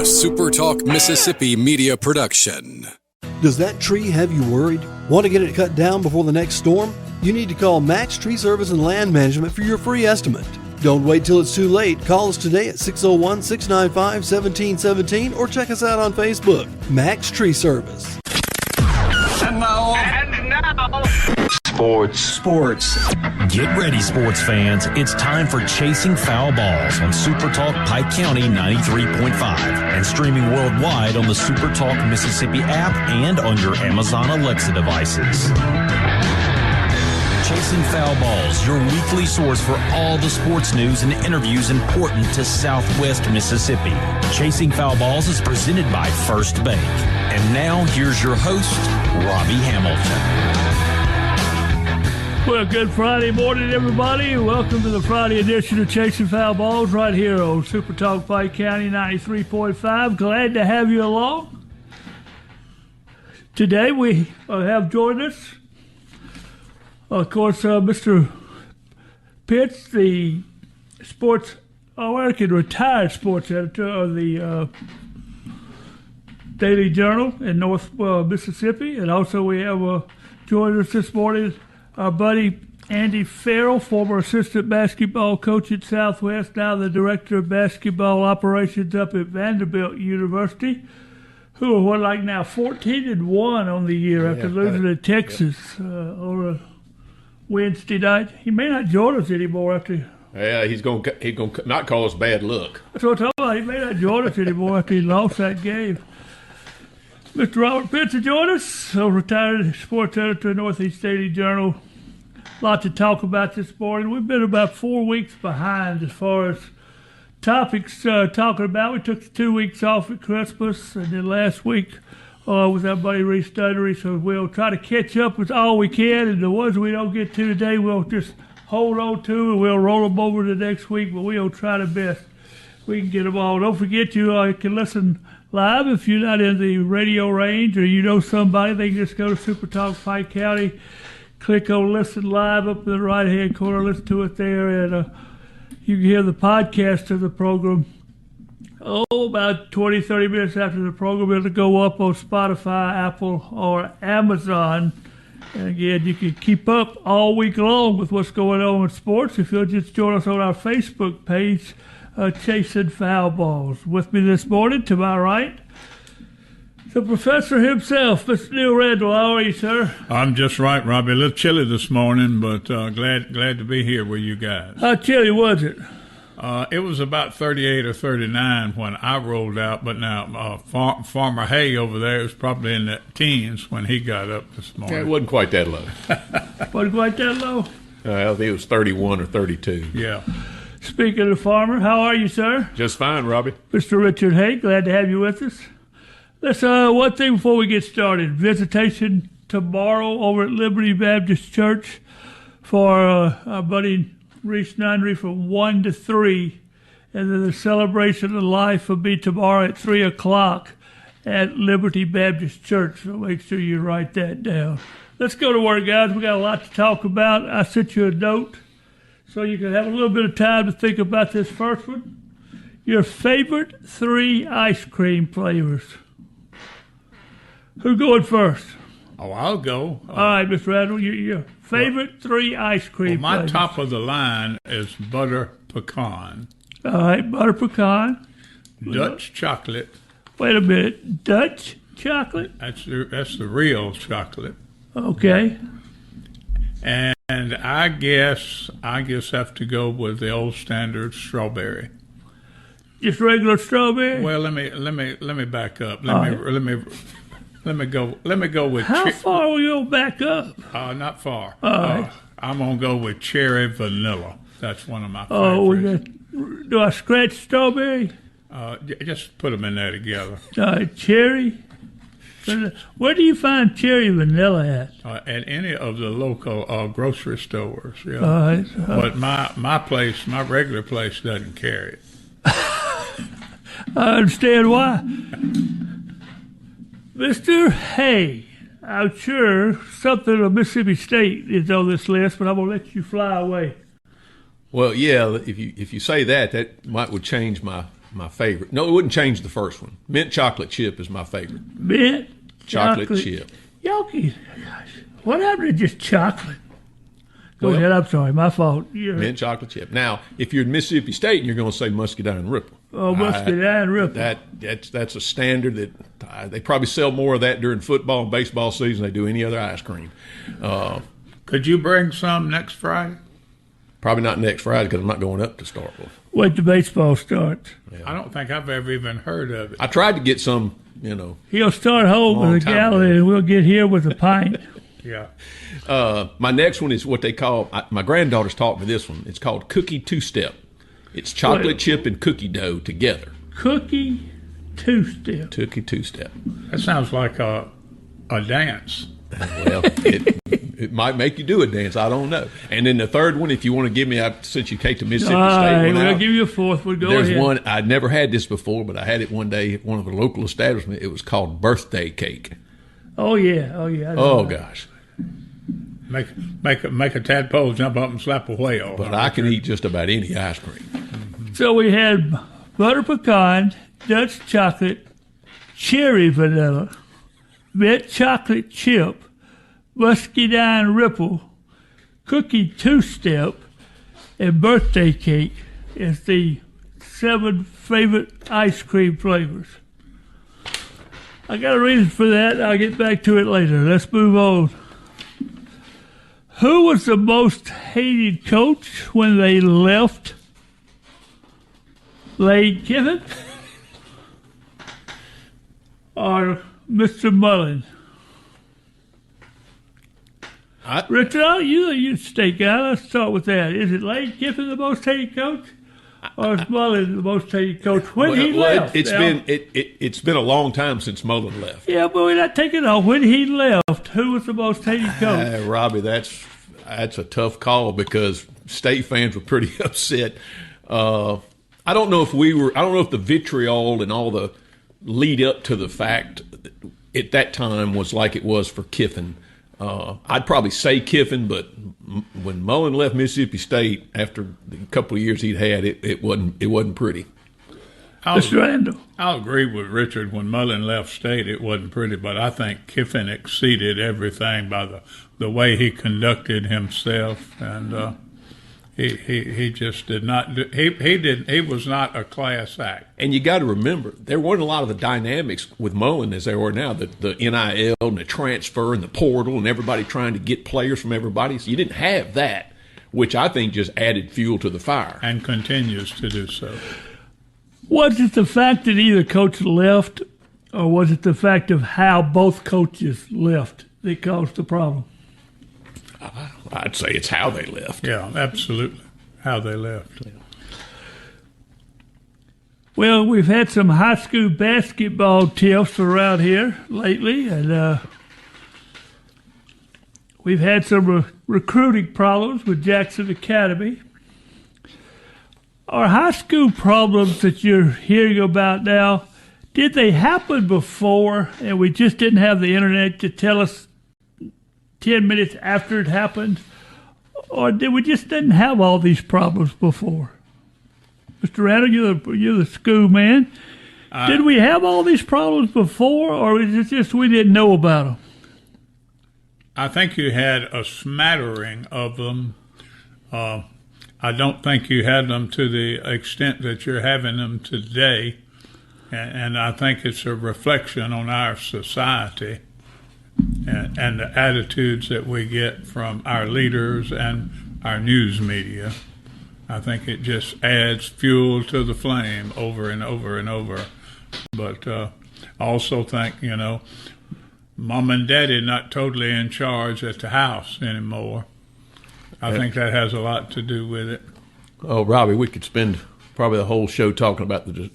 SuperTalk Mississippi media production. Does that tree have you worried? Want to get it cut down before the next storm? You need to call Max Tree Service and Land Management for your free estimate. Don't wait till it's too late. Call us today at 601-695-1717 or check us out on Facebook. Max Tree Service. And now, Sports. Get ready, sports fans. It's time for Chasing Foul Balls on SuperTalk Pike County 93.5 and streaming worldwide on the SuperTalk Mississippi app and on your Amazon Alexa devices. Chasing Foul Balls, your weekly source for all the sports news and interviews important to Southwest Mississippi. Chasing Foul Balls is presented by First Bank. And now, here's your host, Robbie Hamilton. Well, good Friday morning, everybody. Welcome to the Friday edition of Chasing Foul Balls right here on SuperTalk Pike County 93.5. Glad to have you along. Today we have joined us, of course, Mr. Pitts, the retired sports editor of the Daily Journal in North Mississippi. And also we have joined us this morning our buddy Andy Farrell, former assistant basketball coach at Southwest, now the director of basketball operations up at Vanderbilt University, who are now 14-1 on the year after losing to Texas on a Wednesday night. He may not join us anymore after. Yeah, he's going to not call us bad luck. That's what I'm talking about. He may not join us anymore after he lost that game. Mr. Robert Pitts to join us, a retired sports editor of Northeast Daily Journal. A lot to talk about this morning. We've been about 4 weeks behind as far as topics talking about. We took 2 weeks off at Christmas, and then last week with our buddy Reese Duddery, so we'll try to catch up with all we can, and the ones we don't get to today we'll just hold on to, and we'll roll them over to next week, but we'll try the best we can get them all. Don't forget you can listen live if you're not in the radio range or you know somebody. They can just go to SuperTalk Pike County, click on Listen Live up in the right-hand corner, listen to it there, and you can hear the podcast of the program. About 20, 30 minutes after the program, it'll go up on Spotify, Apple, or Amazon. And again, you can keep up all week long with what's going on in sports if you'll just join us on our Facebook page, Chasing Foul Balls. With me this morning, to my right, the professor himself, Mr. Neil Randall. How are you, sir? I'm just right, Robbie. A little chilly this morning, but glad to be here with you guys. How chilly was it? It was about 38 or 39 when I rolled out, but now Farmer Hay over there is probably in the teens when he got up this morning. Yeah, it wasn't quite that low. Wasn't quite that low? I think it was 31 or 32. Yeah. Speaking of Farmer, how are you, sir? Just fine, Robbie. Mr. Richard Hay, glad to have you with us. Let's one thing before we get started. Visitation tomorrow over at Liberty Baptist Church for our buddy Reese Nunnery from 1 to 3. And then the celebration of life will be tomorrow at 3 o'clock at Liberty Baptist Church. So make sure you write that down. Let's go to work, guys. We got a lot to talk about. I sent you a note so you can have a little bit of time to think about this first one. Your favorite 3 ice cream flavors. Who's going first? Oh, I'll go. All right, Mr. Randall, your favorite 3 ice cream my flavors. top of the line is butter pecan. All right, butter pecan. Dutch chocolate. Wait a minute, Dutch chocolate? That's the real chocolate. Okay. And I guess have to go with the old standard strawberry. Just regular strawberry? Well, let me back up. Let me go with. How far will you back up? Not far. All right. I'm gonna go with cherry vanilla. That's one of my favorites. Do I scratch strawberry? Just put them in there together. All right, cherry. Where do you find cherry vanilla at? At any of the local grocery stores. Yeah. All right. But my place, my regular place, doesn't carry it. I understand why. Mr. Hay, I'm sure something of Mississippi State is on this list, but I'm going to let you fly away. Well, yeah, if you say that would change my my favorite. No, it wouldn't change the first one. Mint chocolate chip is my favorite. Mint Chocolate chip. Yoki, gosh, what happened to just chocolate? Go ahead, I'm sorry, my fault. Mint chocolate chip. Now, if you're in Mississippi State and you're going to say Muscadine Ripple. Oh, Muscadine Ripple. That's a standard that they probably sell more of that during football and baseball season than they do any other ice cream. Could you bring some next Friday? Probably not next Friday because I'm not going up to Starkville. Wait till baseball starts. Yeah. I don't think I've ever even heard of it. I tried to get some, He'll start home with a gallon and we'll get here with a pint. Yeah. My next one is what they call, my granddaughters taught me this one. It's called Cookie Two-Step. It's chocolate chip and cookie dough together. Cookie Two-Step. Cookie Two-Step. That sounds like a dance. Well, it might make you do a dance. I don't know. And then the third one, if you want to give me, since you take the Mississippi State one we'll out, give you a fourth. We'll go there's ahead. one, I'd never had this before, but I had it one day at one of the local establishments. It was called birthday cake. Oh, yeah. Oh, gosh. Make a tadpole jump up and slap a whale. But I can eat just about any ice cream. So we had butter pecan, Dutch chocolate, cherry vanilla, mint chocolate chip, muscadine ripple, cookie two-step, and birthday cake as the 7 favorite ice cream flavors. I got a reason for that. I'll get back to it later. Let's move on. Who was the most hated coach when they left? Lane Kiffin or Mr. Mullen? Richard, you state guy. Let's start with that. Is it Lane Kiffin the most hated coach, or is Mullen the most hated coach when he left? It's been a long time since Mullen left. Yeah, but we're not taking it off. When he left, who was the most hated coach? Robbie, that's a tough call because State fans were pretty upset. I don't know if the vitriol and all the lead up to the fact at that time was like it was for Kiffin. I'd probably say Kiffin, but when Mullen left Mississippi State after the couple of years he'd had, it wasn't pretty. Mr. Randall. I'll agree with Richard. When Mullen left State, it wasn't pretty, but I think Kiffin exceeded everything by the way he conducted himself, and he just did not do. He was not a class act. And you got to remember, there weren't a lot of the dynamics with Mullen as there are now. The NIL and the transfer and the portal and everybody trying to get players from everybody. So you didn't have that, which I think just added fuel to the fire. And continues to do so. Was it the fact that either coach left, or was it the fact of how both coaches left that caused the problem? I'd say it's how they left. Yeah, absolutely. How they left. Yeah. Well, we've had some high school basketball tips around here lately, and we've had some recruiting problems with Jackson Academy. Are high school problems that you're hearing about now, did they happen before and we just didn't have the internet to tell us 10 minutes after it happened? Or did we just didn't have all these problems before? Mr. Randall, you're the school man. Did we have all these problems before, or is it just we didn't know about them? I think you had a smattering of them. I don't think you had them to the extent that you're having them today. And I think it's a reflection on our society and the attitudes that we get from our leaders and our news media. I think it just adds fuel to the flame over and over and over. But I also think, Mom and Daddy not totally in charge at the house anymore. I think that has a lot to do with it. Oh, Robbie, we could spend probably the whole show talking about the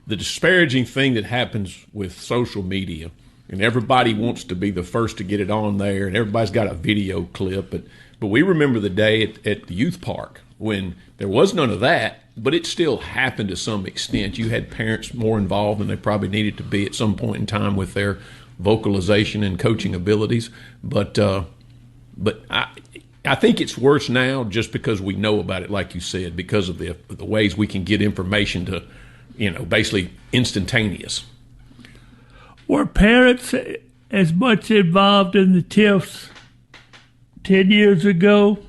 disparaging thing that happens with social media. And everybody wants to be the first to get it on there, and everybody's got a video clip. But we remember the day at the youth park when there was none of that, but it still happened to some extent. You had parents more involved than they probably needed to be at some point in time with their vocalization and coaching abilities. But I think it's worse now just because we know about it, like you said, because of the ways we can get information to basically instantaneous. Were parents as much involved in the TIFs 10 years ago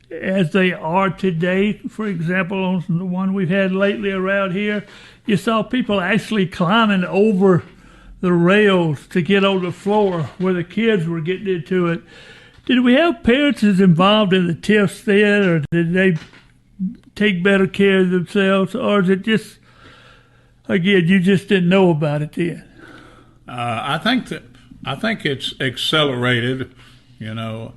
as they are today? For example, on the one we've had lately around here, you saw people actually climbing over the rails to get on the floor where the kids were getting into it. Did we have parents as involved in the TIFs then, or did they take better care of themselves, or is it just, again, you just didn't know about it then? I think it's accelerated. That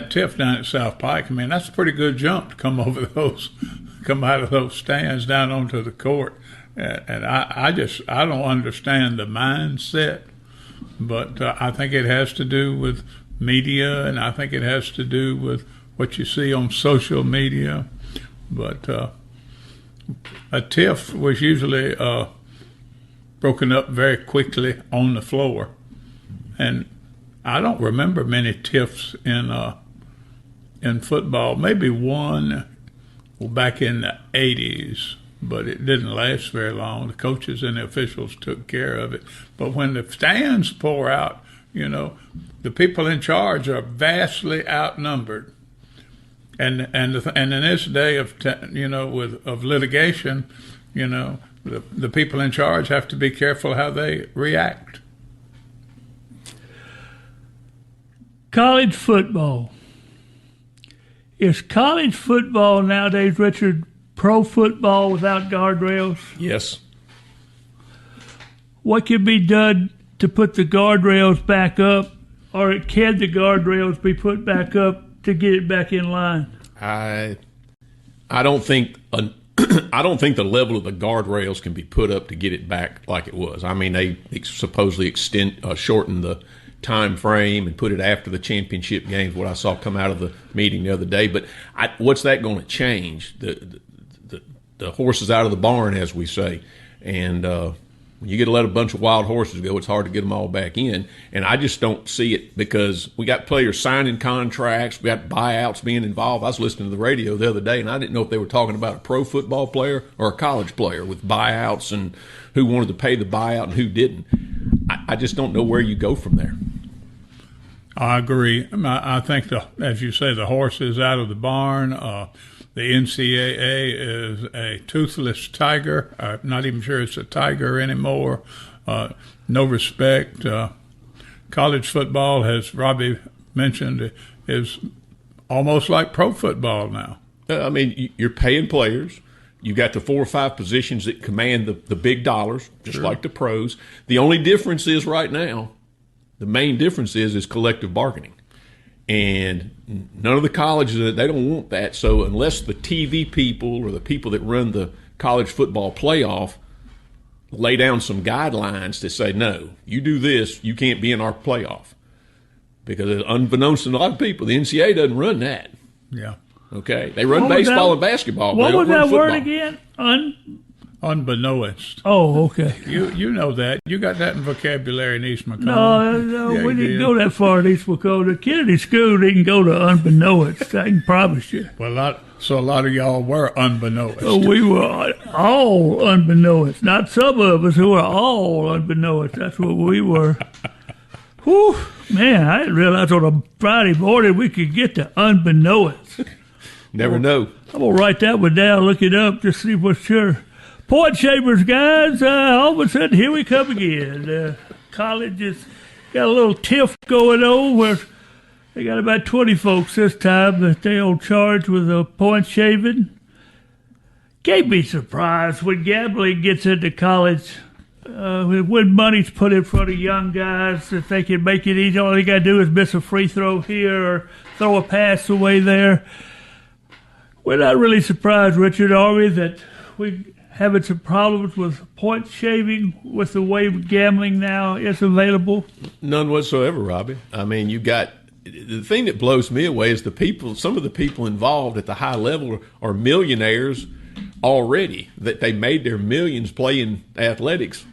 TIF down at South Pike. I mean, that's a pretty good jump to come out of those stands down onto the court. And I don't understand the mindset, but I think it has to do with media, and I think it has to do with what you see on social media. But a TIF was usually broken up very quickly on the floor, and I don't remember many TIFs in football. Maybe one back in the 80s, but it didn't last very long. The coaches and the officials took care of it. But when the stands pour out, the people in charge are vastly outnumbered. And in this day of of litigation, the people in charge have to be careful how they react. College football. Is college football nowadays, Richard, pro football without guardrails? Yes. What can be done to put the guardrails back up, or can the guardrails be put back up to get it back in line? I don't think the level of the guardrails can be put up to get it back like it was. I mean, they supposedly shortened the time frame and put it after the championship games, what I saw come out of the meeting the other day. But what's that going to change? The horse is out of the barn, as we say. And when you get to let a bunch of wild horses go, it's hard to get them all back in. And I just don't see it, because we got players signing contracts, we got buyouts being involved. I was listening to the radio the other day, and I didn't know if they were talking about a pro football player or a college player with buyouts and who wanted to pay the buyout and who didn't. I just don't know where you go from there. I agree. I think, as you say, the horse is out of the barn. The NCAA is a toothless tiger. I'm not even sure it's a tiger anymore. No respect. College football, as Robbie mentioned, is almost like pro football now. I mean, you're paying players. You got the 4 or 5 positions that command the big dollars, just like the pros. The only difference is right now, the main difference is collective bargaining. And none of the colleges, they don't want that. So unless the TV people or the people that run the college football playoff lay down some guidelines to say, no, you do this, you can't be in our playoff. Because unbeknownst to a lot of people, the NCAA doesn't run that. Yeah. Okay? They run baseball and basketball. What was that football. word again? Unbeknownst. Oh, okay. You know that. You got that in vocabulary in East McComb. No, we didn't go that far in East McComb. The Kennedy School didn't go to unbeknownst. I can promise you. Well, a lot of y'all were unbeknownst. We were all unbeknownst. Not some of us who were all unbeknownst. That's what we were. Whew, man, I didn't realize on a Friday morning we could get to unbeknownst. Never know. I'm going to write that one down, look it up, just see what's sure. Point shavers, guys, all of a sudden, here we come again. College has got a little tiff going on where they got about 20 folks this time that they'll charge with a point shaving. Can't be surprised when gambling gets into college. When money's put in front of young guys, that they can make it easy. All they got to do is miss a free throw here or throw a pass away there. We're not really surprised, Richard, are we, that we having some problems with point shaving with the way gambling now is available? None whatsoever, Robbie. I mean, you got the thing that blows me away is some of the people involved at the high level are millionaires already, that they made their millions playing athletics,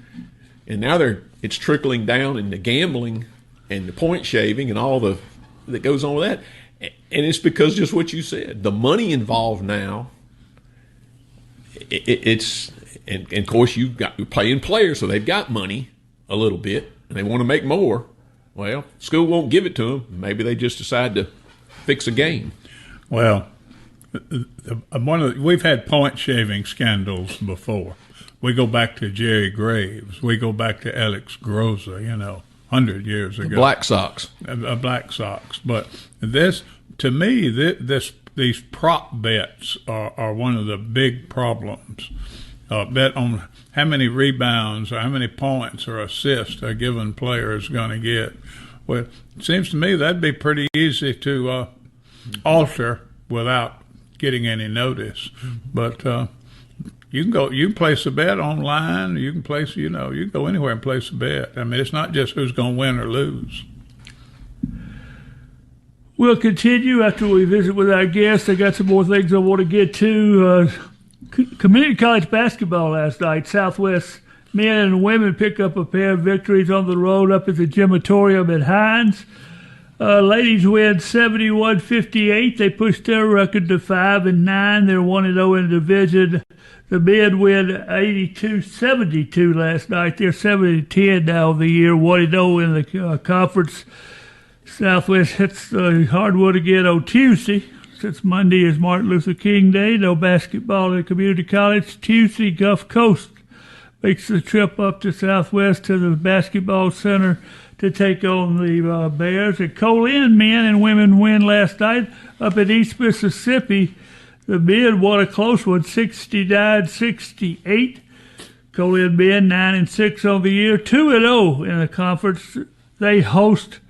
and now it's trickling down into gambling and the point shaving and all that goes on with that. And it's because just what you said, the money involved now, it's And of course, you're playing players, so they've got money a little bit, and they want to make more. Well, school won't give it to them. Maybe they just decide to fix a game. Well, we've had point shaving scandals before. We go back to Jerry Graves. We go back to Alex Groza, 100 years ago. Black Sox. Black Sox. But this, to me, these prop bets are one of the big problems. Bet on how many rebounds or how many points or assists a given player is going to get. Well, it seems to me that'd be pretty easy to alter without getting any notice. But you can place a bet online. You can place, you can go anywhere and place a bet. I mean, it's not just who's going to win or lose. We'll continue after we visit with our guests. I got some more things I want to get to. Community college basketball last night. Southwest men and women pick up a pair of victories on the road up at the Gymatorium at Hines. Ladies win 71-58. They pushed their record to 5-9. They're 1-0 in the division. The men win 82-72 last night. They're 7-10 now of the year, 1-0 in the conference. Southwest hits the hardwood again on Tuesday. Since Monday is Martin Luther King Day, no basketball at community college. Tuesday, Gulf Coast makes the trip up to Southwest to the basketball center to take on the Bears. And Colin men and women win last night up in East Mississippi. The men won a close one, 69-68. Colin men 9-6 on the year, 2-0 in the conference. They host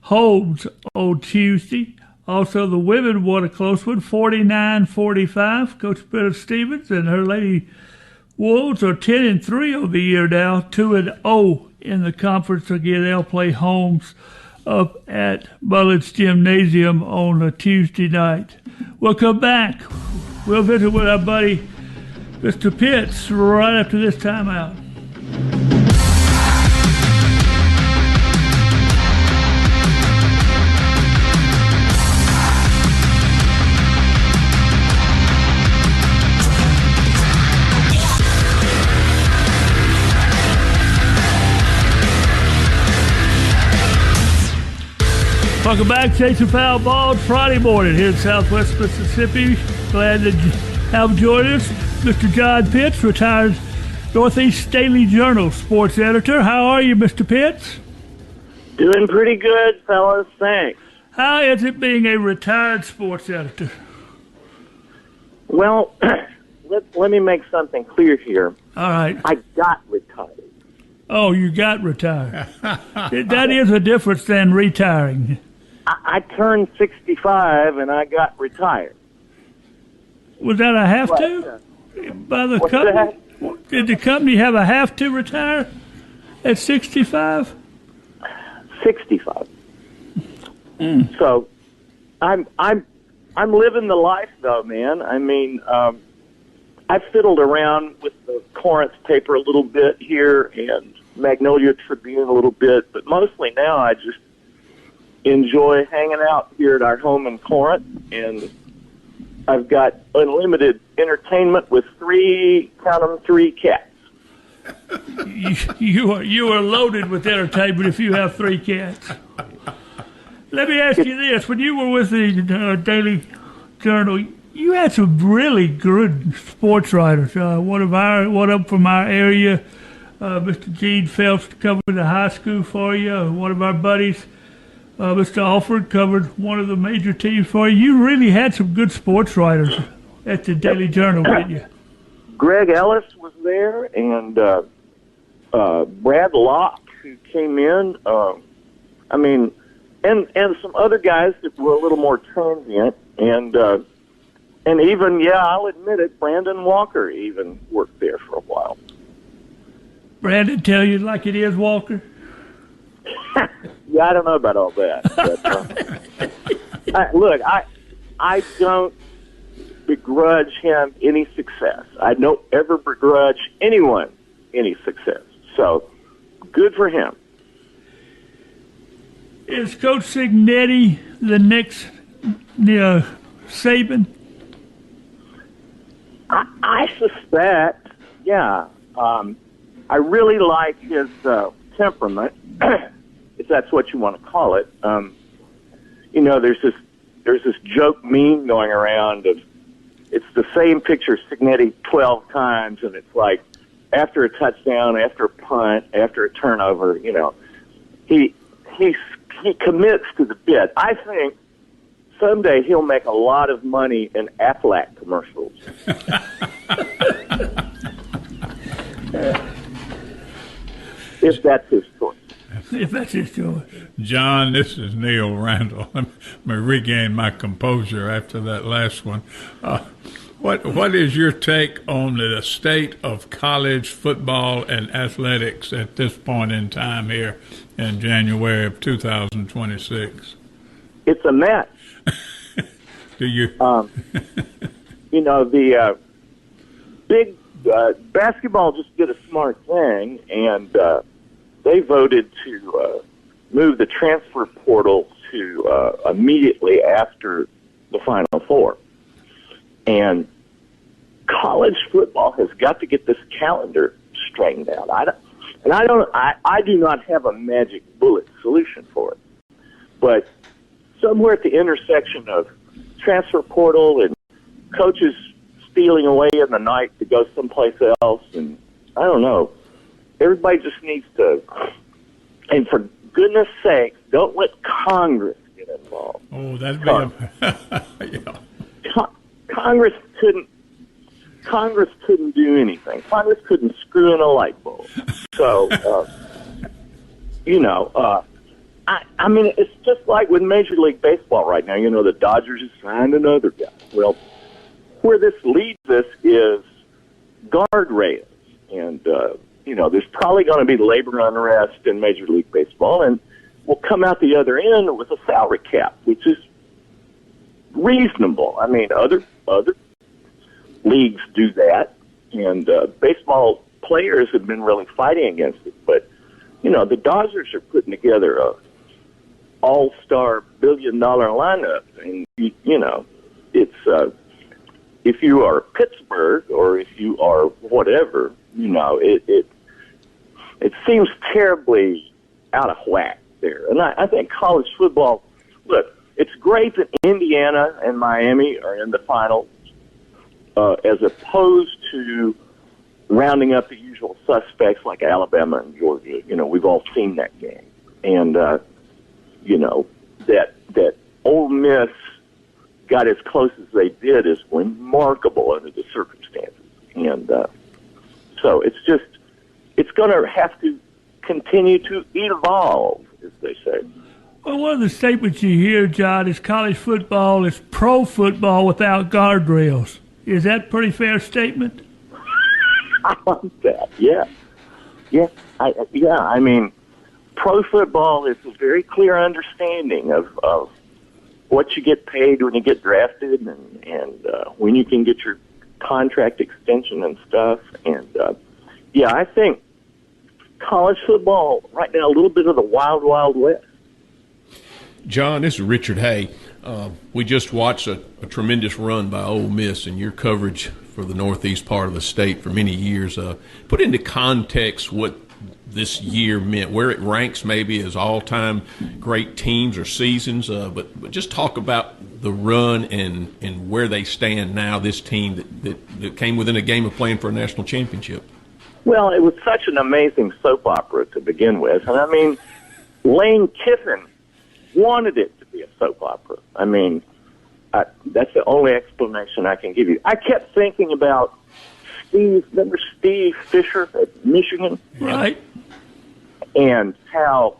Holmes on Tuesday. Also, the women won a close one, 49-45. Coach Britta Stevens and her Lady Wolves are 10-3 on the year now, 2-0 in the conference. Again, they'll play Holmes up at Mullins Gymnasium on a Tuesday night. We'll come back. We'll visit with our buddy, Mr. Pitts, right after this timeout. Welcome back, Chasing Foul Ball Friday morning here in Southwest Mississippi. Glad to have joined us, Mr. John Pitts, retired Northeast Daily Journal sports editor. How are you, Mr. Pitts? Doing pretty good, fellas. Thanks. How is it being a retired sports editor? Well, let me make something clear here. All right. I got retired. Oh, you got retired. That is a difference than retiring. I turned 65 and I got retired. Was that a have to? By the company? Did the company have a have to retire at 65? 65. So, I'm living the life though, man. I mean, I fiddled around with the Corinth paper a little bit here and Magnolia Tribune a little bit, but mostly now I just enjoy hanging out here at our home in Corinth, and I've got unlimited entertainment with three cats. You are loaded with entertainment if you have three cats. Let me ask you this: when you were with the Daily Journal, you had some really good sports writers. One from our area, Mr. Gene Phelps, covered the high school for you. One of our buddies, Mr. Alford, covered one of the major teams for you. You really had some good sports writers at the Daily Journal, didn't you? Greg Ellis was there, and Brad Locke, who came in. And some other guys that were a little more transient, and even, I'll admit it, Brandon Walker even worked there for a while. Brandon tell you like it is, Walker? Yeah, I don't know about all that. But, look, I don't begrudge him any success. I don't ever begrudge anyone any success. So, good for him. Is Coach Signetti the next Saban? I suspect, Yeah. I really like his temperament, if that's what you want to call it. There's this joke meme going around of it's the same picture Signetti 12 times, and it's like after a touchdown, after a punt, after a turnover, he commits to the bit. I think someday he'll make a lot of money in Aflac commercials. If that's his choice. If that's his choice. John, this is Neil Randall. Let me regain my composure after that last one. What is your take on the state of college football and athletics at this point in time here in January of 2026? It's a mess. Do you? The big basketball just did a smart thing, and they voted to move the transfer portal to immediately after the Final Four. And college football has got to get this calendar straightened out. I do not have a magic bullet solution for it. But somewhere at the intersection of transfer portal and coaches stealing away in the night to go someplace else, and I don't know, everybody just needs to, and for goodness sake, don't let Congress get involved. Oh, that'd be yeah. Congress couldn't do anything. Congress couldn't screw in a light bulb. So, I mean, it's just like with Major League Baseball right now. The Dodgers have signed another guy. Well, where this leads us is guardrails. And, there's probably going to be labor unrest in Major League Baseball, and we'll come out the other end with a salary cap, which is reasonable. I mean, other leagues do that, and baseball players have been really fighting against it. But, the Dodgers are putting together a all-star billion-dollar lineup, and, it's if you are Pittsburgh or if you are whatever, it seems terribly out of whack there. And I think college football, look, it's great that Indiana and Miami are in the finals, as opposed to rounding up the usual suspects like Alabama and Georgia. We've all seen that game. And, that Ole Miss got as close as they did is remarkable under the circumstances. And so it's going to have to continue to evolve, as they say. Well, one of the statements you hear, John, is college football is pro football without guardrails. Is that a pretty fair statement? I like that. Yeah. I mean, pro football is a very clear understanding of what you get paid when you get drafted, and when you can get your contract extension and stuff. And I think college football right now a little bit of the wild, wild west. John, this is Richard Hay. We just watched a tremendous run by Ole Miss, and your coverage for the northeast part of the state for many years. Put into context what this year meant, where it ranks maybe as all-time great teams or seasons, but just talk about the run and where they stand now, this team that came within a game of playing for a national championship. Well, it was such an amazing soap opera to begin with. And, I mean, Lane Kiffin wanted it to be a soap opera. I mean, that's the only explanation I can give you. I kept thinking about remember Steve Fisher at Michigan? Right. And how,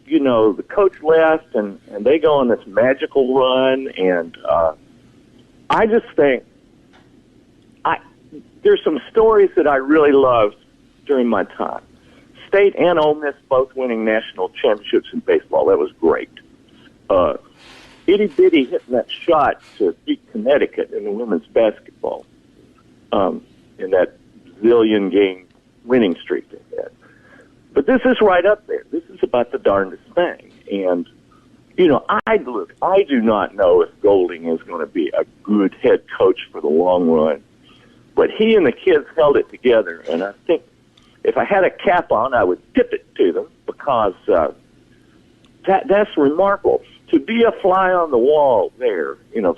the coach left and they go on this magical run. And I just think there's some stories that I really loved during my time. State and Ole Miss both winning national championships in baseball. That was great. Itty Bitty hitting that shot to beat Connecticut in the women's basketball in that zillion game winning streak they had. But this is right up there. This is about the darndest thing. And, I do not know if Golding is going to be a good head coach for the long run. But he and the kids held it together, and I think if I had a cap on, I would tip it to them because that's remarkable. To be a fly on the wall there,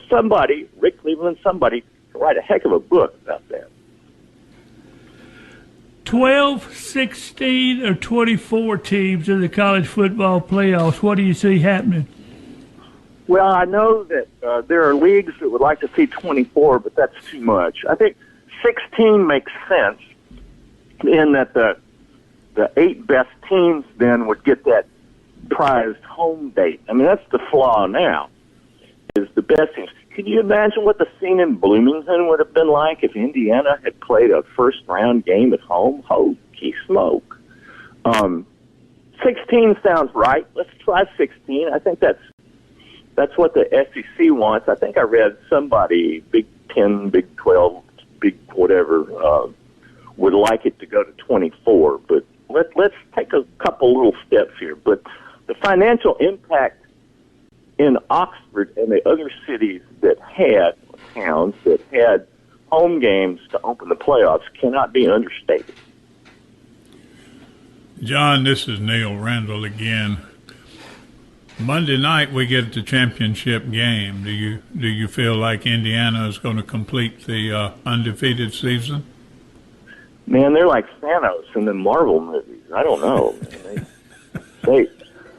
somebody, Rick Cleveland, somebody, can write a heck of a book about that. 12, 16, or 24 teams in the college football playoffs. What do you see happening? Well, I know that there are leagues that would like to see 24, but that's too much. I think 16 makes sense in that the 8 best teams then would get that prized home date. I mean, that's the flaw now, is the best teams. Can you imagine what the scene in Bloomington would have been like if Indiana had played a first-round game at home? Holy smoke. 16 sounds right. Let's try 16. I think that's what the SEC wants. I think I read somebody, Big 10, Big 12, Big whatever, would like it to go to 24. But let's take a couple little steps here. But the financial impact in Oxford and the other cities that had towns that had home games to open the playoffs cannot be understated. John, this is Neil Randall again. Monday night we get the championship game. Do you feel like Indiana is going to complete the undefeated season? Man, they're like Thanos in the Marvel movies. I don't know.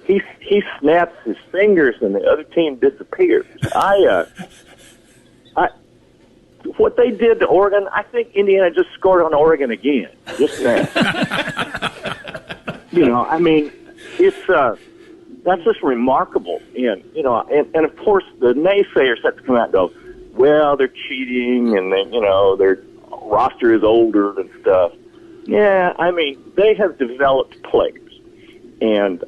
He snaps his fingers and the other team disappears. What they did to Oregon, I think Indiana just scored on Oregon again, just now. I mean, it's that's just remarkable. And of course the naysayers have to come out and go, well, they're cheating and their roster is older and stuff. Yeah, I mean, they have developed players. And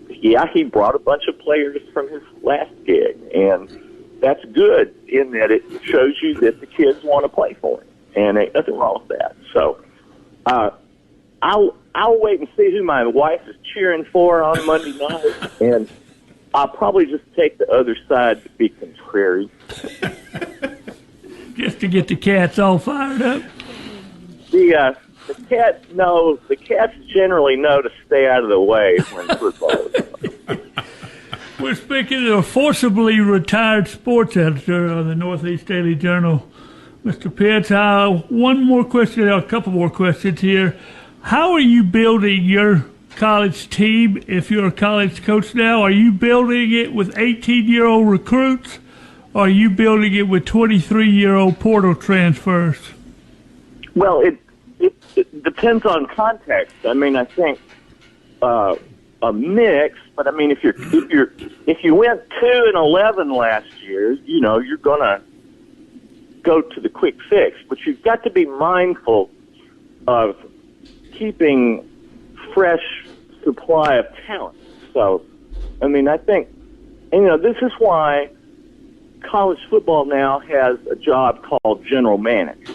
he brought a bunch of players from his last gig, and that's good in that it shows you that the kids want to play for him, and ain't nothing wrong with that. So I'll wait and see who my wife is cheering for on Monday night, and I'll probably just take the other side to be contrary. Just to get the cats all fired up? The cats generally know to stay out of the way when football is on. We're speaking to a forcibly retired sports editor of the Northeast Daily Journal, Mr. Pitts. One more question, a couple more questions here. How are you building your college team if you're a college coach now? Are you building it with 18-year-old recruits, or are you building it with 23-year-old portal transfers? Well, it depends on context. I mean, I think a mix. But I mean, if you went 2-11 last year, you're gonna go to the quick fix. But you've got to be mindful of keeping fresh supply of talent. So, I mean, I think, this is why college football now has a job called general manager.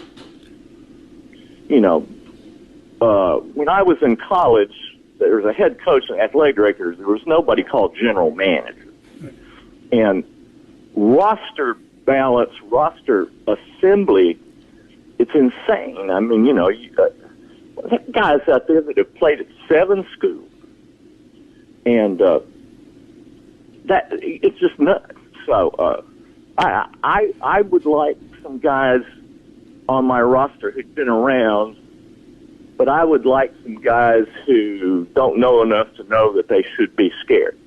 When I was in college, there was a head coach and athletic director. There was nobody called general manager. And roster balance, roster assembly, it's insane. I mean, you got guys out there that have played at 7 schools. And that it's just nuts. So I would like some guys on my roster who'd been around, but I would like some guys who don't know enough to know that they should be scared.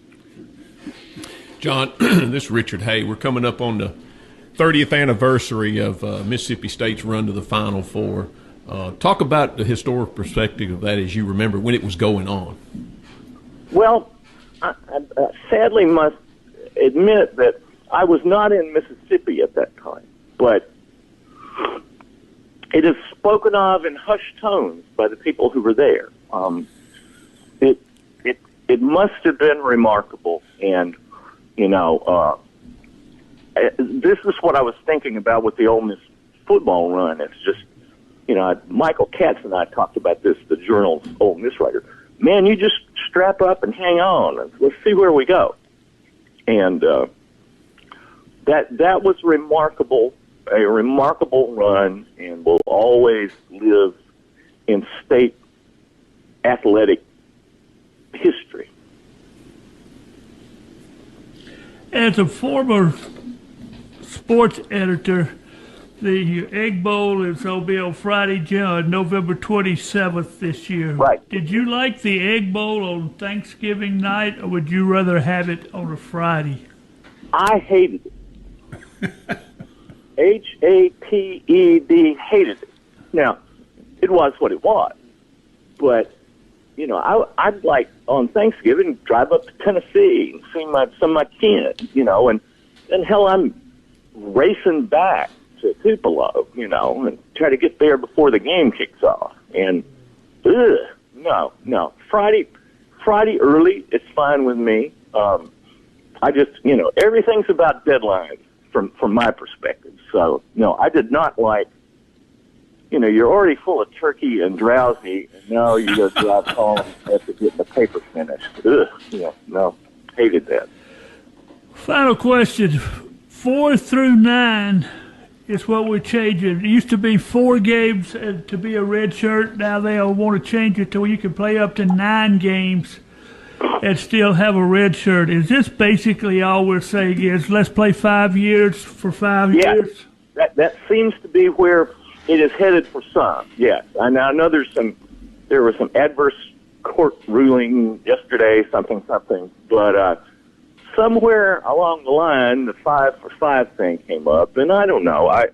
John, this is Richard Hay. We're coming up on the 30th anniversary of Mississippi State's run to the Final Four. Talk about the historic perspective of that as you remember when it was going on. Well, I sadly must admit that I was not in Mississippi at that time, but it is spoken of in hushed tones by the people who were there. It must have been remarkable, and this is what I was thinking about with the Ole Miss football run. It's just, Michael Katz and I talked about this, the Journal's Ole Miss writer. Man, you just strap up and hang on, and let's see where we go. And that was remarkable a remarkable run and will always live in state athletic history. As a former sports editor, the Egg Bowl is going to be on Friday, November 27th this year. Right. Did you like the Egg Bowl on Thanksgiving night, or would you rather have it on a Friday? I hated it. Hated, hated it. Now, it was what it was. But, you know, I'd like on Thanksgiving drive up to Tennessee and see some of my kids, you know, and hell, I'm racing back to Tupelo, you know, and try to get there before the game kicks off. And, no. Friday early, it's fine with me. I just, you know, everything's about deadlines from my perspective. So, no, I did not like, you know, you're already full of turkey and drowsy, and now you go drive home and have to get the paper finished. No, hated that. Final question. 4 through 9 is what we're changing. It used to be 4 games to be a red shirt. Now they'll want to change it to where you can play up to 9 games and still have a red shirt. Is this basically all we're saying is let's play 5 years for 5 years? That seems to be where it is headed for some, yes. I know there was some adverse court ruling yesterday, something, but somewhere along the line, the 5 for 5 thing came up, and I don't know. I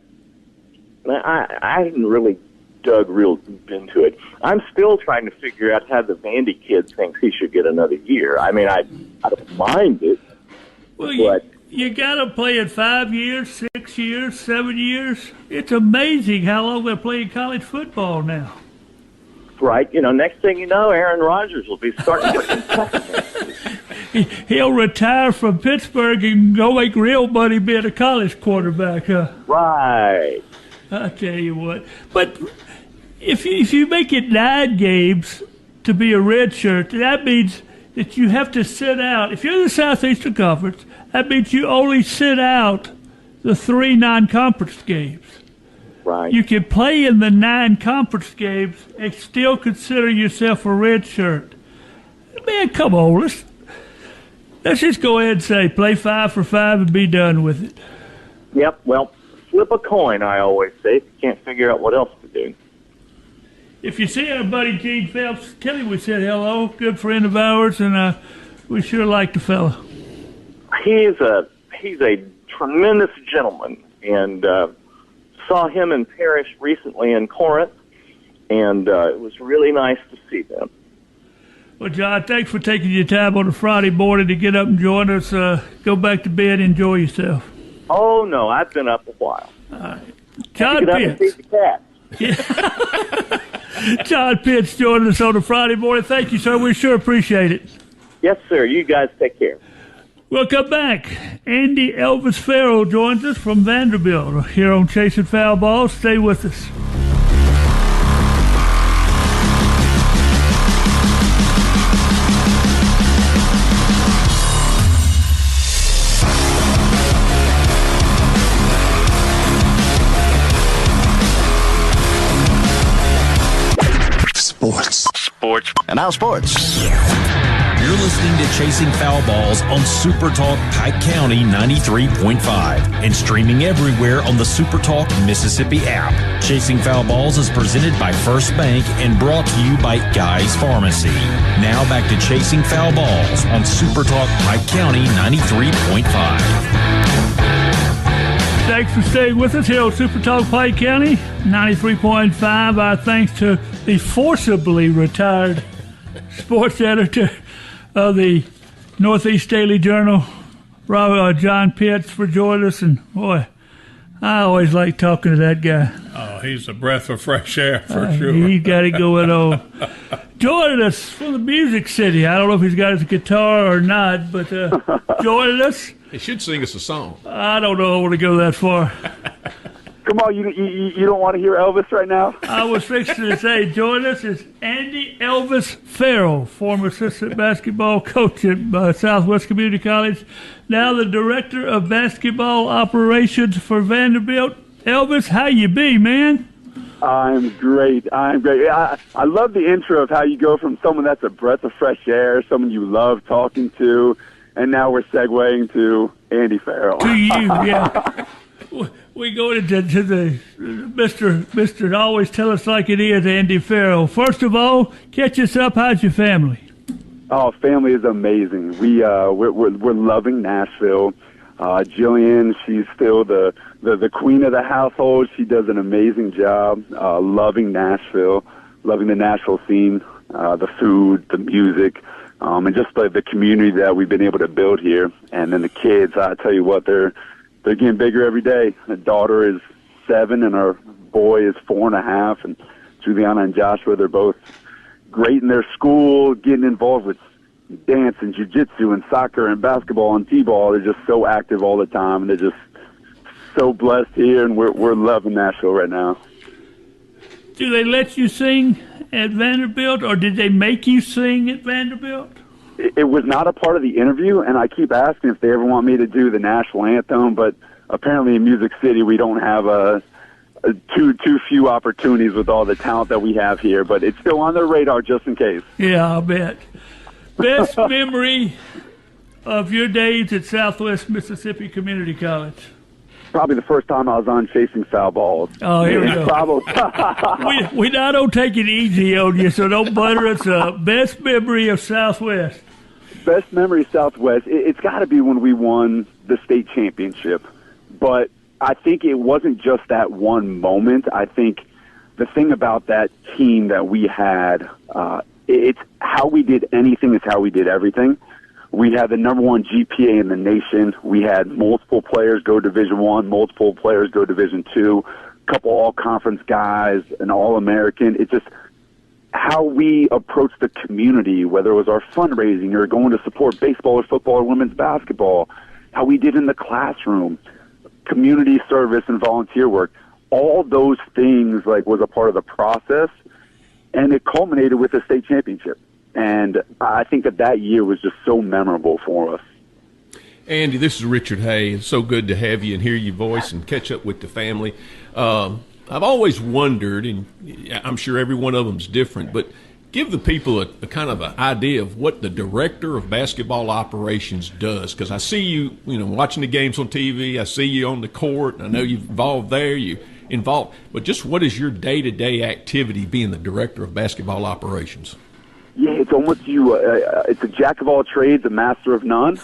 hadn't really dug real deep into it. I'm still trying to figure out how the Vandy kid thinks he should get another year. I mean, I don't mind it. Well, but you got to play it 5 years, 6 years, 7 years. It's amazing how long they're playing college football now. Right. You know, next thing you know, Aaron Rodgers will be starting for Kentucky. He'll retire from Pittsburgh and go make real money being a college quarterback, huh? Right. I tell you what. But if you make it 9 games to be a red shirt, that means that you have to sit out. If you're in the Southeastern Conference, that means you only sit out the 3 non-conference games. Right. You can play in the 9 conference games and still consider yourself a red shirt. Man, come on. Let's just go ahead and say play 5 for 5 and be done with it. Yep. Well, flip a coin, I always say, if you can't figure out what else to do. If you see our buddy Gene Phelps, tell him we said hello. Good friend of ours, and we sure like the fella. He's a tremendous gentleman, and saw him in Paris recently in Corinth, and it was really nice to see them. Well, John, thanks for taking your time on a Friday morning to get up and join us. Go back to bed and enjoy yourself. Oh, no, I've been up a while. John Pitts. John Pitts joining us on a Friday morning. Thank you, sir. We sure appreciate it. Yes, sir. You guys take care. We'll come back. Andy Elvis Farrell joins us from Vanderbilt here on Chasing Foul Balls. Stay with us. Sports. And now sports. You're listening to Chasing Foul Balls on SuperTalk Pike County 93.5 and streaming everywhere on the SuperTalk Mississippi app. Chasing Foul Balls is presented by First Bank and brought to you by Guy's Pharmacy. Now back to Chasing Foul Balls on SuperTalk Pike County 93.5. Thanks for staying with us here on SuperTalk Pike County 93.5. Our thanks to the forcibly retired sports editor of the Northeast Daily Journal, John Pitts, for joining us. And boy, I always like talking to that guy. Oh, he's a breath of fresh air for sure. He's got it going on. Joining us from the Music City. I don't know if he's got his guitar or not, but joining us. He should sing us a song. I don't know. I want to go that far. Come on, you don't want to hear Elvis right now? I was fixing to say, join us is Andy Elvis Farrell, former assistant basketball coach at Southwest Community College, now the director of basketball operations for Vanderbilt. Elvis, how you be, man? I'm great. I love the intro of how you go from someone that's a breath of fresh air, someone you love talking to, and now we're segueing to Andy Farrell. To you, yeah. We go to the Mr. Always Tell Us Like It Is, Andy Farrell. First of all, catch us up. How's your family? Oh, family is amazing. We're loving Nashville. Jillian, she's still the queen of the household. She does an amazing job. Loving Nashville, loving the Nashville scene, the food, the music, and just the community that we've been able to build here. And then the kids, I tell you what, they're getting bigger every day. The daughter is 7 and our boy is 4.5. And Juliana and Joshua, they're both great in their school, getting involved with dance and jiu-jitsu and soccer and basketball and t-ball. They're just so active all the time, and they're just so blessed here, and we're loving Nashville right now. Do they let you sing at Vanderbilt, or did they make you sing at Vanderbilt? It was not a part of the interview, and I keep asking if they ever want me to do the national anthem, but apparently in Music City we don't have too few opportunities with all the talent that we have here, but it's still on their radar just in case. Yeah, I'll bet. Best memory of your days at Southwest Mississippi Community College? Probably the first time I was on Chasing Foul Balls. Oh, here we go. we now don't take it easy on you, so don't butter us up. Best memory of Southwest? Best memory of Southwest, it's got to be when we won the state championship. But I think it wasn't just that one moment. I think the thing about that team that we had, it's how we did anything is how we did everything. We had the number 1 GPA in the nation. We had multiple players go Division I, multiple players go Division II, a couple all-conference guys, an All-American. It's just how we approached the community, whether it was our fundraising or going to support baseball or football or women's basketball, how we did in the classroom, community service and volunteer work. All those things was a part of the process, and it culminated with the state championship. And I think that year was just so memorable for us. Andy, this is Richard Hay. It's so good to have you and hear your voice and catch up with the family. I've always wondered, and I'm sure every one of them's different, but give the people a kind of an idea of what the director of basketball operations does. Because I see you, watching the games on TV. I see you on the court. I know you've involved there. But just what is your day-to-day activity being the director of basketball operations? Yeah, it's almost it's a jack of all trades, a master of none.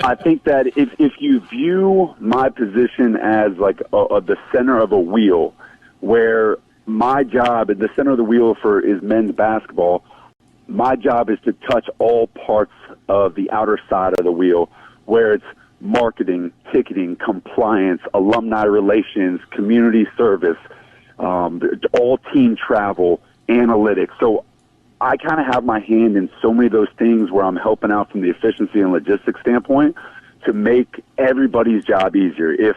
I think that if you view my position as the center of a wheel, where my job at the center of the wheel is men's basketball, my job is to touch all parts of the outer side of the wheel, where it's marketing, ticketing, compliance, alumni relations, community service, all team travel, analytics. So I kind of have my hand in so many of those things where I'm helping out from the efficiency and logistics standpoint to make everybody's job easier. If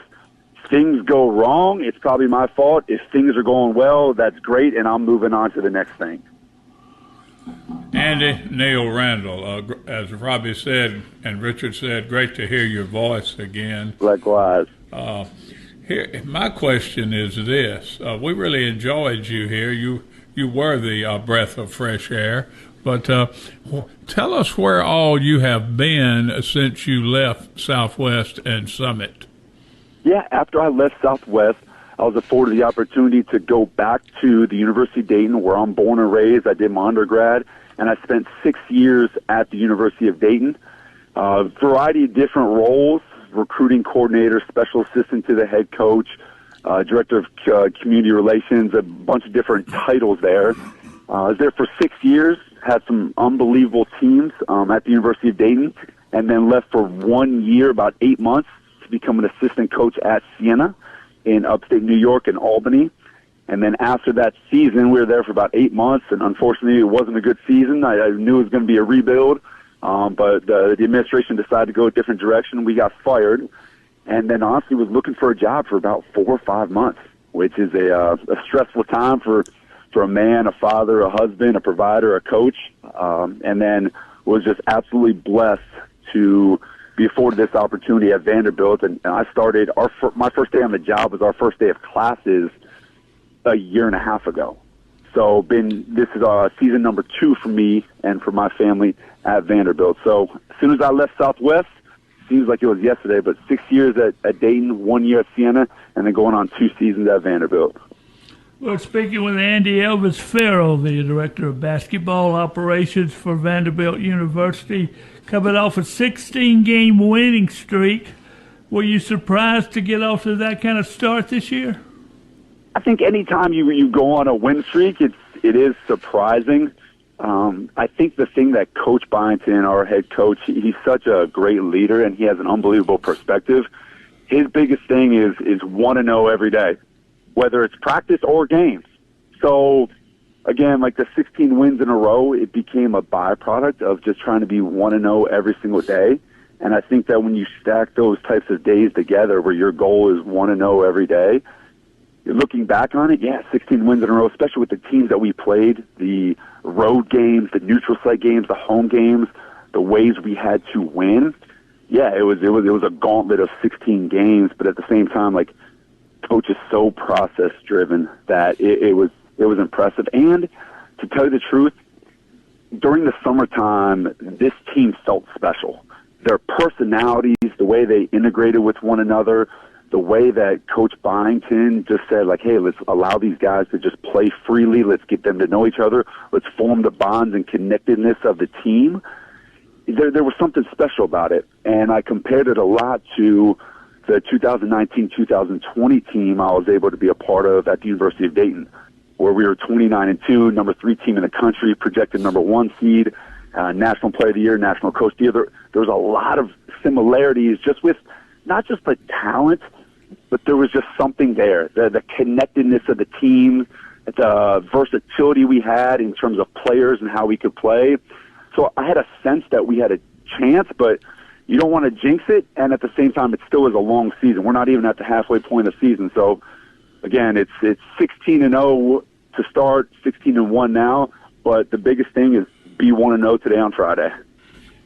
things go wrong, it's probably my fault. If things are going well, that's great, and I'm moving on to the next thing. Andy, Neil Randall, as Robbie said and Richard said, great to hear your voice again. Likewise. Here, my question is this. We really enjoyed you here. You were the breath of fresh air. But tell us where all you have been since you left Southwest and Summit. Yeah, after I left Southwest, I was afforded the opportunity to go back to the University of Dayton, where I'm born and raised. I did my undergrad, and I spent 6 years at the University of Dayton. Variety of different roles, recruiting coordinator, special assistant to the head coach, director of community relations, a bunch of different titles there. I was there for 6 years, had some unbelievable teams at the University of Dayton, and then left for 1 year, about 8 months, to become an assistant coach at Siena in upstate New York and Albany. And then after that season, we were there for about 8 months, and unfortunately it wasn't a good season. I knew it was going to be a rebuild, but the administration decided to go a different direction. We got fired, and then honestly was looking for a job for about 4 or 5 months, which is a stressful time for a man, a father, a husband, a provider, a coach, and then was just absolutely blessed to be afforded this opportunity at Vanderbilt. And I started my first day on the job was our first day of classes a year and a half ago. So this is season number 2 for me and for my family at Vanderbilt. So as soon as I left Southwest, seems like it was yesterday, but 6 years at Dayton, 1 year at Siena, and then going on 2 seasons at Vanderbilt. We're speaking with Andy Elvis Farrell, the Director of Basketball Operations for Vanderbilt University, coming off a 16-game winning streak. Were you surprised to get off to that kind of start this year? I think anytime you go on a win streak, it is surprising. I think the thing that Coach Byington, our head coach, he's such a great leader, and he has an unbelievable perspective. His biggest thing is want to know every day, whether it's practice or games. So, again, like the 16 wins in a row, it became a byproduct of just trying to be want to know every single day. And I think that when you stack those types of days together where your goal is want to know every day, looking back on it, 16 wins in a row, especially with the teams that we played, the road games, the neutral site games, the home games, the ways we had to win. Yeah, it was a gauntlet of 16 games, but at the same time, like, Coach is so process driven that it was impressive. And to tell you the truth, during the summertime, this team felt special. Their personalities, the way they integrated with one another, the way that Coach Byington just said, like, hey, let's allow these guys to just play freely. Let's get them to know each other. Let's form the bonds and connectedness of the team. There was something special about it. And I compared it a lot to the 2019-2020 team I was able to be a part of at the University of Dayton, where we were 29-2, number 3 team in the country, projected number 1 seed, National Player of the Year, National Coach of the Year. There was a lot of similarities just with not just the talent, but there was just something there, the connectedness of the team, the versatility we had in terms of players and how we could play. So I had a sense that we had a chance, but you don't want to jinx it, and at the same time, it still is a long season. We're not even at the halfway point of the season. So, again, it's 16-0 to start, 16-1 now, but the biggest thing is be 1-0 today on Friday.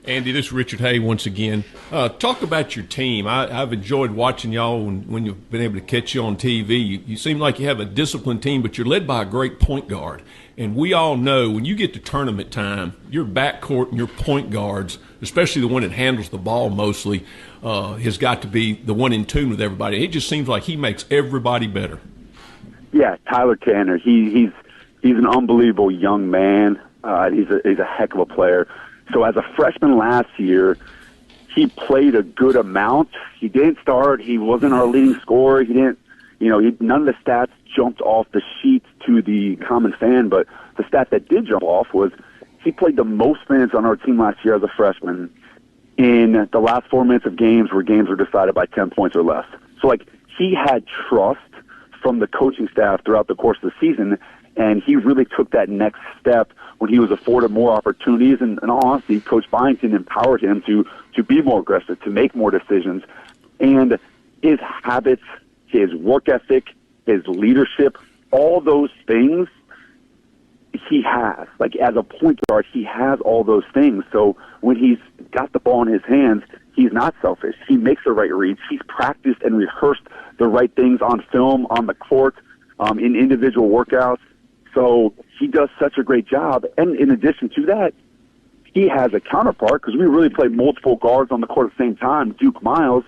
Andy, this is Richard Hay once again. Talk about your team. I've enjoyed watching y'all when you've been able to catch you on TV. You seem like you have a disciplined team, but you're led by a great point guard. And we all know when you get to tournament time, your backcourt and your point guards, especially the one that handles the ball mostly, has got to be the one in tune with everybody. It just seems like he makes everybody better. Yeah, Tyler Tanner. He's an unbelievable young man. He's a heck of a player. So as a freshman last year, he played a good amount. He didn't start. He wasn't our leading scorer. He didn't, none of the stats jumped off the sheet to the common fan, but the stat that did jump off was he played the most minutes on our team last year as a freshman in the last 4 minutes of games where games were decided by 10 points or less. So, he had trust from the coaching staff throughout the course of the season, and he really took that next step when he was afforded more opportunities. And in all honesty, Coach Byington empowered him to be more aggressive, to make more decisions. And his habits, his work ethic, his leadership, all those things he has. As a point guard, he has all those things. So when he's got the ball in his hands, he's not selfish. He makes the right reads. He's practiced and rehearsed the right things on film, on the court, in individual workouts. So he does such a great job. And in addition to that, he has a counterpart, because we really play multiple guards on the court at the same time, Duke Miles.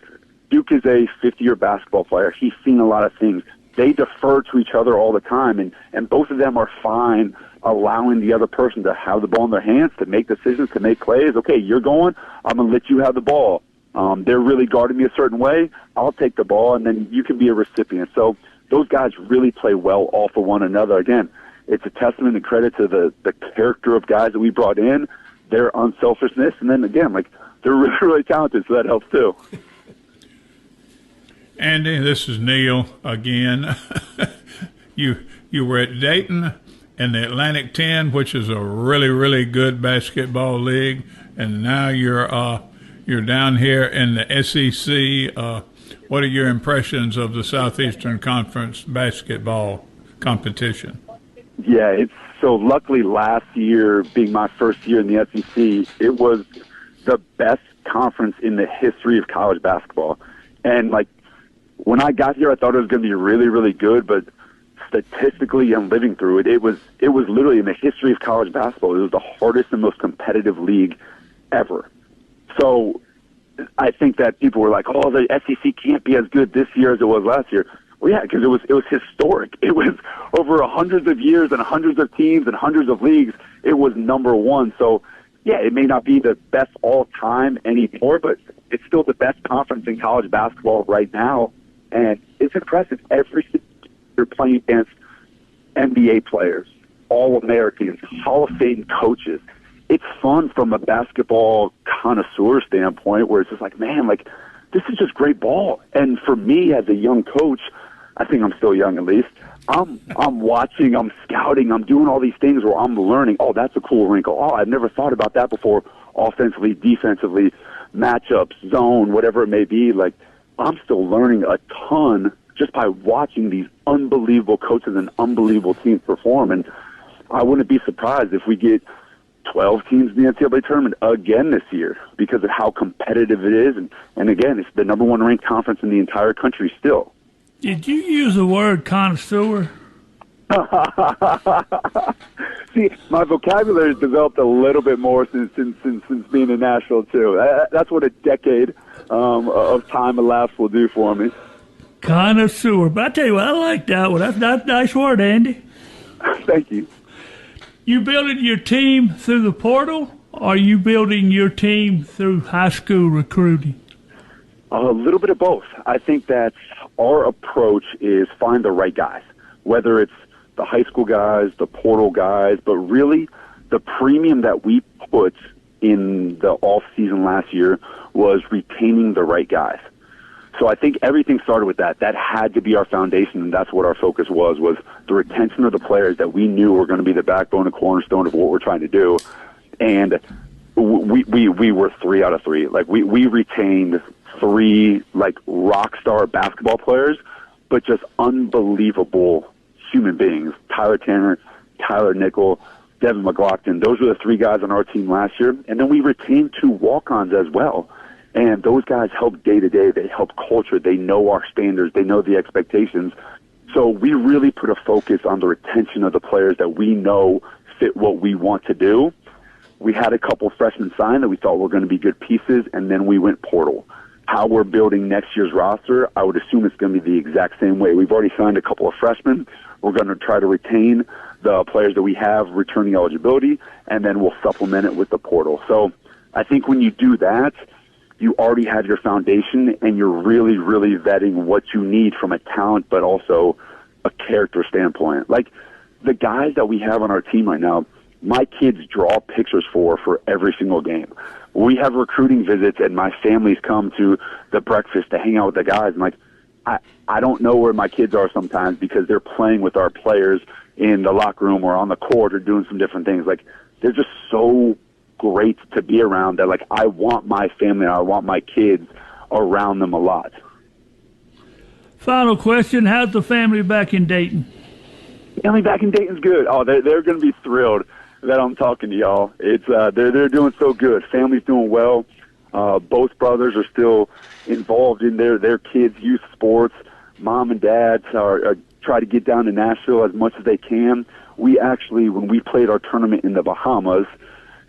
Duke is a 50-year basketball player. He's seen a lot of things. They defer to each other all the time, and both of them are fine allowing the other person to have the ball in their hands, to make decisions, to make plays. Okay, you're going, I'm going to let you have the ball. They're really guarding me a certain way. I'll take the ball, and then you can be a recipient. So those guys really play well off of one another. Again, it's a testament and credit to the character of guys that we brought in, their unselfishness, and then, again, they're really, really talented, so that helps too. Andy, this is Neil again. You were at Dayton in the Atlantic 10, which is a really, really good basketball league, and now you're down here in the SEC. What are your impressions of the Southeastern Conference basketball competition? Yeah, so luckily last year, being my first year in the SEC, it was the best conference in the history of college basketball. And, like, when I got here, I thought it was going to be really, really good, but statistically and living through it, it was literally in the history of college basketball. It was the hardest and most competitive league ever. So I think that people were like, oh, the SEC can't be as good this year as it was last year. Well, yeah, because it was historic. It was over hundreds of years and hundreds of teams and hundreds of leagues. It was number one. So, yeah, it may not be the best all time anymore, but it's still the best conference in college basketball right now. And it's impressive. Every single year you're playing against NBA players, All-Americans, Hall of Fame coaches. It's fun from a basketball connoisseur standpoint where it's just like, man, like, this is just great ball. And for me as a young coach, I think I'm still young at least, I'm watching, I'm scouting, I'm doing all these things where I'm learning, oh, that's a cool wrinkle. Oh, I've never thought about that before, offensively, defensively, matchups, zone, whatever it may be. Like, I'm still learning a ton just by watching these unbelievable coaches and unbelievable teams perform. And I wouldn't be surprised if we get 12 teams in the NCAA tournament again this year because of how competitive it is. And again, it's the number one ranked conference in the entire country still. Did you use the word connoisseur? See, my vocabulary has developed a little bit more since being in Nashville, too. That's what a decade of time elapsed will do for me. Connoisseur. But I tell you what, I like that one. That's a nice word, Andy. Thank you. You building your team through the portal, or are you building your team through high school recruiting? A little bit of both. I think that our approach is find the right guys, whether it's the high school guys, the portal guys, but really the premium that we put in the off season last year was retaining the right guys. So I think everything started with that. That had to be our foundation, and that's what our focus was the retention of the players that we knew were going to be the backbone and cornerstone of what we're trying to do. And we were 3 out of 3. Like, we retained 3, like, rock star basketball players, but just unbelievable human beings. Tyler Tanner, Tyler Nickel, Devin McLaughlin. Those were the 3 guys on our team last year. And then we retained 2 walk-ons as well. And those guys help day-to-day. They help culture. They know our standards. They know the expectations. So we really put a focus on the retention of the players that we know fit what we want to do. We had a couple freshmen sign that we thought were going to be good pieces, and then we went portal. How we're building next year's roster, I would assume it's going to be the exact same way. We've already signed a couple of freshmen. We're going to try to retain the players that we have returning eligibility, and then we'll supplement it with the portal. So I think when you do that, you already have your foundation, and you're really, really vetting what you need from a talent, but also a character standpoint. Like, the guys that we have on our team right now, my kids draw pictures for every single game. We have recruiting visits, and my families come to the breakfast to hang out with the guys. And, like, I don't know where my kids are sometimes because they're playing with our players in the locker room or on the court or doing some different things. Like, they're just so great to be around that, like, I want my family, I want my kids around them a lot. Final question, how's the family back in Dayton? Family back in Dayton's good. Oh, they're going to be thrilled that I'm talking to y'all. It's they're doing so good. Family's doing well. Both brothers are still involved in their kids' youth sports. Mom and dad are try to get down to Nashville as much as they can. We actually, when we played our tournament in the Bahamas,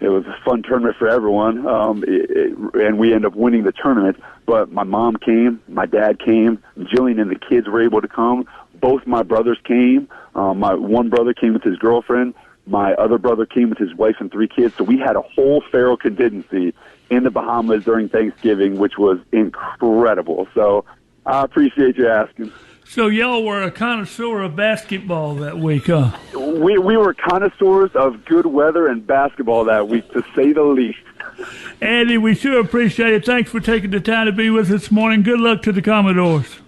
it was a fun tournament for everyone, and we ended up winning the tournament. But my mom came, my dad came, Jillian and the kids were able to come. Both my brothers came. My one brother came with his girlfriend. My other brother came with his wife and 3 kids. So we had a whole Farrell contingency in the Bahamas during Thanksgiving, which was incredible. So I appreciate you asking. So y'all were a connoisseur of basketball that week, huh? We were connoisseurs of good weather and basketball that week, to say the least. Andy, we sure appreciate it. Thanks for taking the time to be with us this morning. Good luck to the Commodores.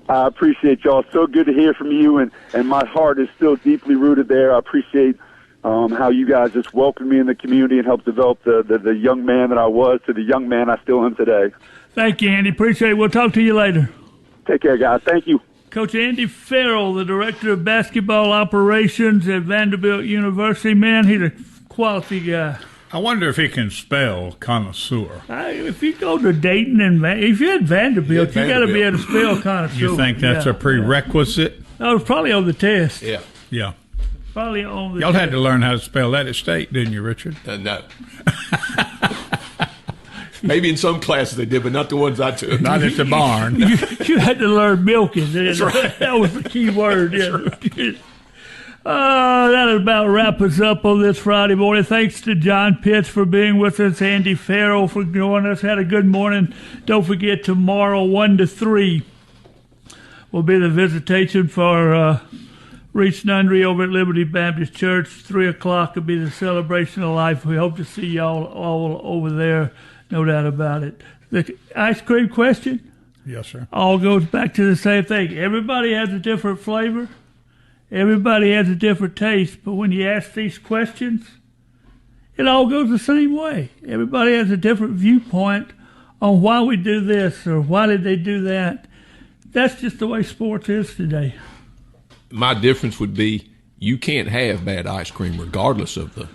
I appreciate y'all. So good to hear from you, and my heart is still deeply rooted there. I appreciate how you guys just welcomed me in the community and helped develop the young man that I was to the young man I still am today. Thank you, Andy. Appreciate it. We'll talk to you later. Take care, guys. Thank you. Coach Andy Farrell, the Director of Basketball Operations at Vanderbilt University. Man, he's a quality guy. I wonder if he can spell connoisseur. If you go to Dayton and if you're at Vanderbilt, you got to be able to spell connoisseur. You think that's a prerequisite? Oh, it's probably on the test. Yeah. Yeah. Probably on the Y'all test. had to learn how to spell that at State, didn't you, Richard? No. Maybe in some classes they did, but not the ones I took. Not at the barn. You had to learn milking. That's right. That was the key word. Yeah. That'll about wrap us up on this Friday morning. Thanks to John Pitts for being with us, Andy Farrell for joining us. Had a good morning. Don't forget, tomorrow 1 to 3 will be the visitation for Reach Nundry over at Liberty Baptist Church. 3 o'clock will be the celebration of life. We hope to see y'all all over there. No doubt about it. The ice cream question? Yes, sir. All goes back to the same thing. Everybody has a different flavor. Everybody has a different taste. But when you ask these questions, it all goes the same way. Everybody has a different viewpoint on why we do this or why did they do that. That's just the way sports is today. My difference would be you can't have bad ice cream regardless of the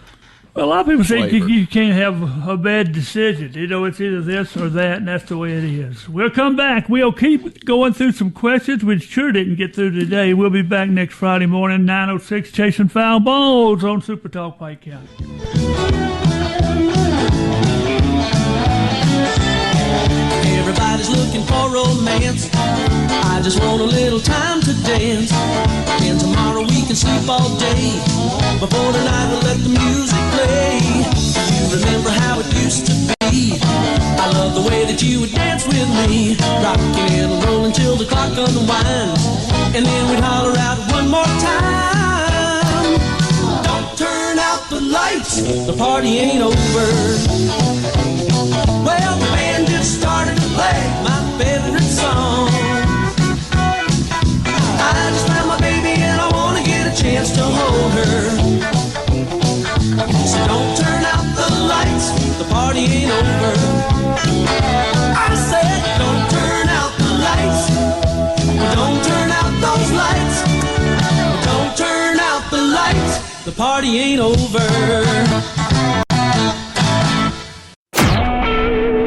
Well, a lot of people flavor. think you can't have a bad decision. You know, it's either this or that, and that's the way it is. We'll come back. We'll keep going through some questions we sure didn't get through today. We'll be back next Friday morning, 9:06, chasing foul balls on SuperTalk Pike County. Everybody's looking for romance. I just want a little time to dance. And tomorrow we can sleep all day. Before tonight we'll let the music play. You remember how it used to be. I love the way that you would dance with me. Rocking and rolling till the clock unwinds. And then we'd holler out one more time. Don't turn out the lights, the party ain't over. Well, the band just started to play my favorite song. I just found my baby and I want to get a chance to hold her. So don't turn out the lights, the party ain't over. I said don't turn out the lights. Don't turn out those lights. Don't turn out the lights, the party ain't over.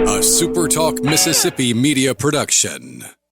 A SuperTalk Mississippi media production.